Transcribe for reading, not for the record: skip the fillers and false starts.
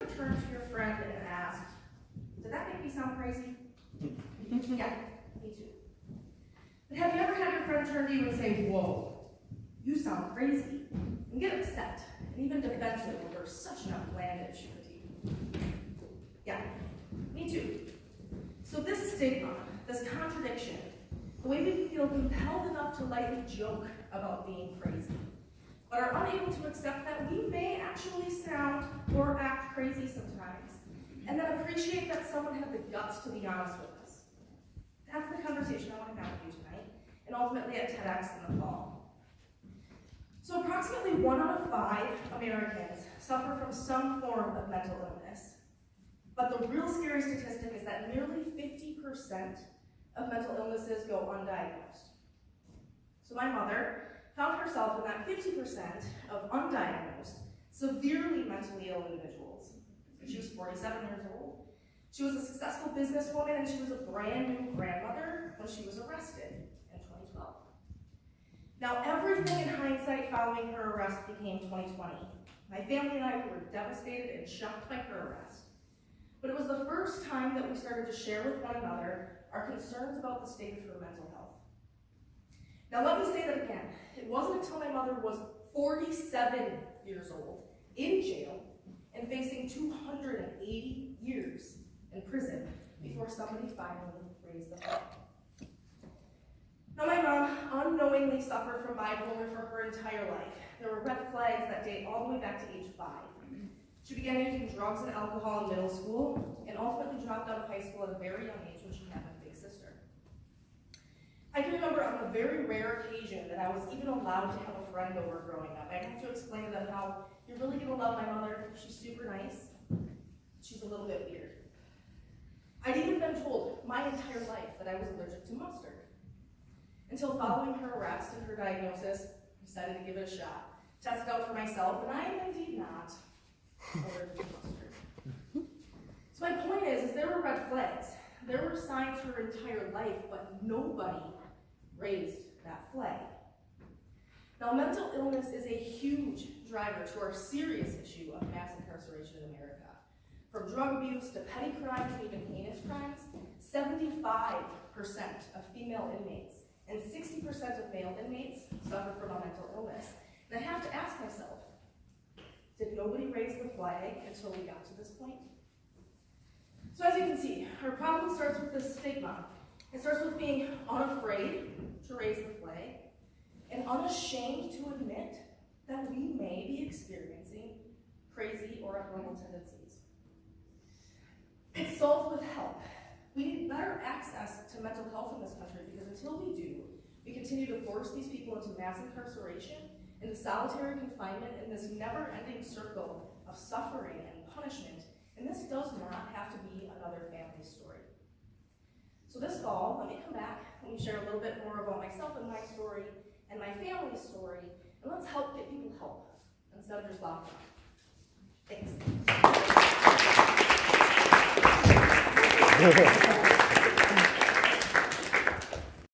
turned to your friend and asked, did that make me sound crazy? Yeah, me too. But have you ever had your friend turn to you and say, whoa, you sound crazy, and get upset, and even defensive over such an outlandish critique? Yeah, me too. So this stigma, this contradiction, the way we feel compelled enough to lightly joke about being crazy, but are unable to accept that we may actually sound or act crazy sometimes, and then appreciate that someone had the guts to be honest with us. That's the conversation I want to have with you tonight, and ultimately at TEDx in the fall. So approximately 1 out of 5 Americans suffer from some form of mental illness. But the real scary statistic is that nearly 50% of mental illnesses go undiagnosed. So my mother found herself in that 50% of undiagnosed, severely mentally ill individuals. She was 47 years old. She was a successful businesswoman, and she was a brand new grandmother when she was arrested in 2012. Now, everything in hindsight following her arrest became 2020. My family and I were devastated and shocked by her arrest. But it was the first time that we started to share with one another our concerns about the state of her mental health. Now let me say that again. It wasn't until my mother was 47 years old, in jail, and facing 280 years in prison before somebody finally raised the flag. Now my mom unknowingly suffered from bipolar for her entire life. There were red flags that date all the way back to age 5. She began using drugs and alcohol in middle school, and ultimately dropped out of high school at a very young age when she had my big sister. I can remember on the very rare occasion that I was even allowed to have a friend over growing up. I had to explain to them how you're really gonna love my mother. She's super nice. She's a little bit weird. I'd even been told my entire life that I was allergic to mustard. Until following her arrest and her diagnosis, I decided to give it a shot. Test it out for myself, and I am indeed not allergic to mustard. So my point is there were red flags. There were signs her entire life, but nobody raised that flag. Now, mental illness is a huge driver to our serious issue of mass incarceration in America. From drug abuse to petty crimes and even heinous crimes, 75% of female inmates and 60% of male inmates suffer from a mental illness. And I have to ask myself, did nobody raise the flag until we got to this point? So as you can see, our problem starts with this stigma. It starts with being unafraid to raise the flag and unashamed to admit that we may be experiencing crazy or abnormal tendencies. It's solved with help. We need better access to mental health in this country because until we do, we continue to force these people into mass incarceration, into solitary confinement, in this never-ending circle of suffering and punishment. And this does not have to be another family story. So this fall, let me come back and share a little bit more about myself and my story and my family's story, and let's help get people help instead of just locked up. Thanks.